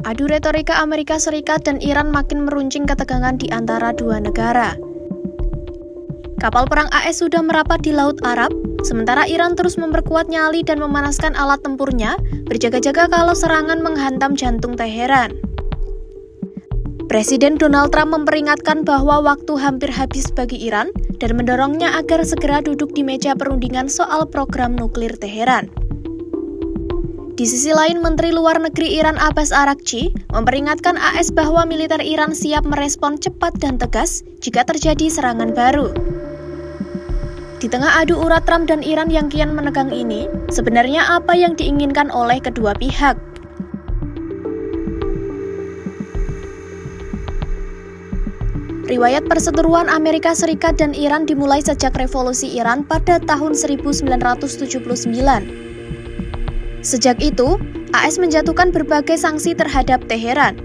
Adu retorika Amerika Serikat dan Iran makin meruncing ketegangan di antara dua negara. Kapal perang AS sudah merapat di Laut Arab, sementara Iran terus memperkuat nyali dan memanaskan alat tempurnya, berjaga-jaga kalau serangan menghantam jantung Teheran. Presiden Donald Trump memperingatkan bahwa waktu hampir habis bagi Iran dan mendorongnya agar segera duduk di meja perundingan soal program nuklir Teheran. Di sisi lain, Menteri Luar Negeri Iran Abbas Araghchi memperingatkan AS bahwa militer Iran siap merespon cepat dan tegas jika terjadi serangan baru. Di tengah adu urat Trump dan Iran yang kian menegang ini, sebenarnya apa yang diinginkan oleh kedua pihak? Riwayat perseteruan Amerika Serikat dan Iran dimulai sejak revolusi Iran pada tahun 1979. Sejak itu, AS menjatuhkan berbagai sanksi terhadap Teheran.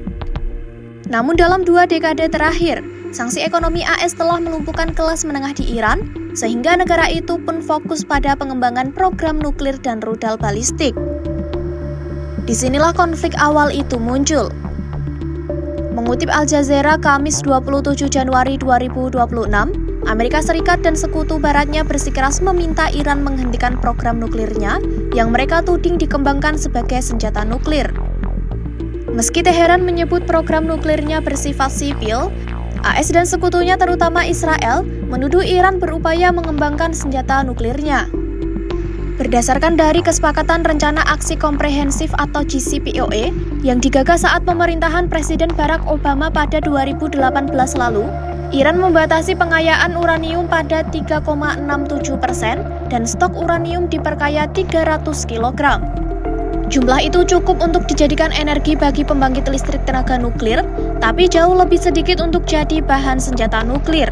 Namun dalam 2 dekade terakhir, sanksi ekonomi AS telah melumpuhkan kelas menengah di Iran, sehingga negara itu pun fokus pada pengembangan program nuklir dan rudal balistik. Disinilah konflik awal itu muncul. Mengutip Al Jazeera Kamis 27 Januari 2026, Amerika Serikat dan sekutu baratnya bersikeras meminta Iran menghentikan program nuklirnya yang mereka tuding dikembangkan sebagai senjata nuklir. Meski Teheran menyebut program nuklirnya bersifat sipil, AS dan sekutunya terutama Israel menuduh Iran berupaya mengembangkan senjata nuklirnya. Berdasarkan dari Kesepakatan Rencana Aksi Komprehensif atau JCPOA yang digagas saat pemerintahan Presiden Barack Obama pada 2018 lalu, Iran membatasi pengayaan uranium pada 3,67% dan stok uranium diperkaya 300 kg. Jumlah itu cukup untuk dijadikan energi bagi pembangkit listrik tenaga nuklir, tapi jauh lebih sedikit untuk jadi bahan senjata nuklir.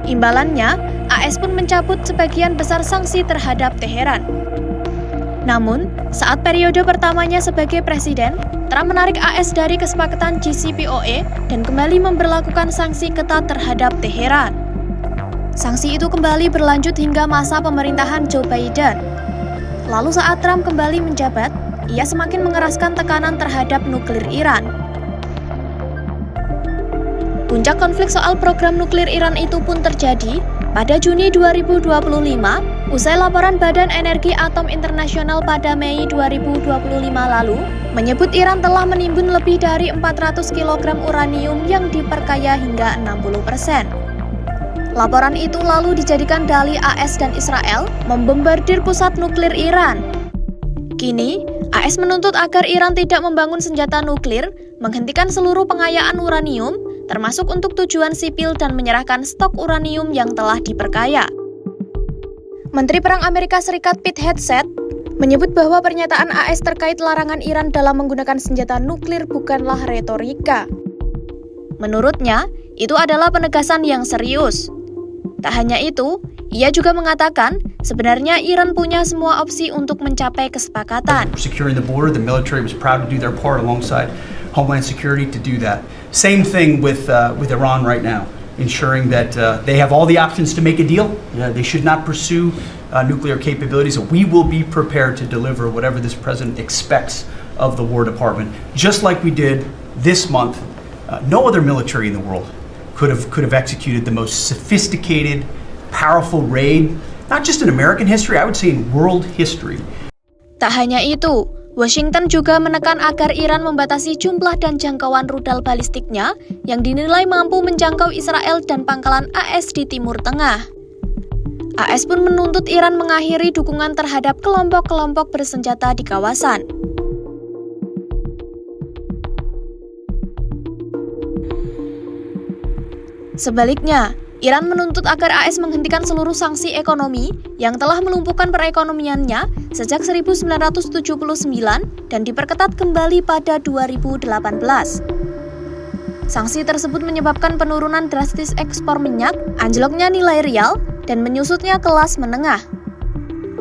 Imbalannya, AS pun mencabut sebagian besar sanksi terhadap Teheran. Namun, saat periode pertamanya sebagai presiden, Trump menarik AS dari kesepakatan JCPOA dan kembali memberlakukan sanksi ketat terhadap Teheran. Sanksi itu kembali berlanjut hingga masa pemerintahan Joe Biden. Lalu saat Trump kembali menjabat, ia semakin mengeraskan tekanan terhadap nuklir Iran. Puncak konflik soal program nuklir Iran itu pun terjadi pada Juni 2025, usai laporan Badan Energi Atom Internasional pada Mei 2025 lalu, menyebut Iran telah menimbun lebih dari 400 kg uranium yang diperkaya hingga 60%. Laporan itu lalu dijadikan dalih AS dan Israel membombardir pusat nuklir Iran. Kini, AS menuntut agar Iran tidak membangun senjata nuklir, menghentikan seluruh pengayaan uranium, termasuk untuk tujuan sipil dan menyerahkan stok uranium yang telah diperkaya. Menteri Perang Amerika Serikat Pete Hegseth menyebut bahwa pernyataan AS terkait larangan Iran dalam menggunakan senjata nuklir bukanlah retorika. Menurutnya, itu adalah penegasan yang serius. Tak hanya itu, ia juga mengatakan sebenarnya Iran punya semua opsi untuk mencapai kesepakatan. Securing the border, the military was proud to do their part alongside Homeland Security to do that. Same thing with Iran right now, ensuring that they have all the options to make a deal. They should not pursue nuclear capabilities. We will be prepared to deliver whatever this president expects of the War Department, just like we did this month. No other military in the world could have executed the most sophisticated, powerful raid, not just in American history, I would say in world history. Tak hanya itu, Washington juga menekan agar Iran membatasi jumlah dan jangkauan rudal balistiknya yang dinilai mampu menjangkau Israel dan pangkalan AS di Timur Tengah. AS pun menuntut Iran mengakhiri dukungan terhadap kelompok-kelompok bersenjata di kawasan. Sebaliknya, Iran menuntut agar AS menghentikan seluruh sanksi ekonomi yang telah melumpuhkan perekonomiannya sejak 1979 dan diperketat kembali pada 2018. Sanksi tersebut menyebabkan penurunan drastis ekspor minyak, anjloknya nilai rial, dan menyusutnya kelas menengah.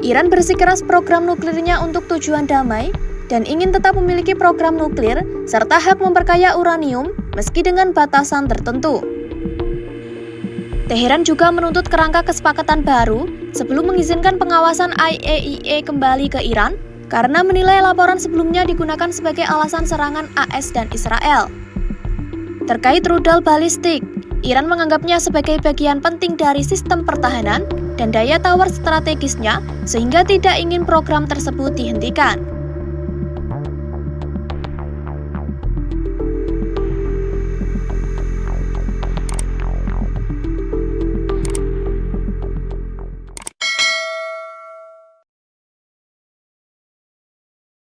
Iran bersikeras program nuklirnya untuk tujuan damai dan ingin tetap memiliki program nuklir serta hak memperkaya uranium meski dengan batasan tertentu. Teheran juga menuntut kerangka kesepakatan baru sebelum mengizinkan pengawasan IAEA kembali ke Iran karena menilai laporan sebelumnya digunakan sebagai alasan serangan AS dan Israel. Terkait rudal balistik, Iran menganggapnya sebagai bagian penting dari sistem pertahanan dan daya tawar strategisnya sehingga tidak ingin program tersebut dihentikan.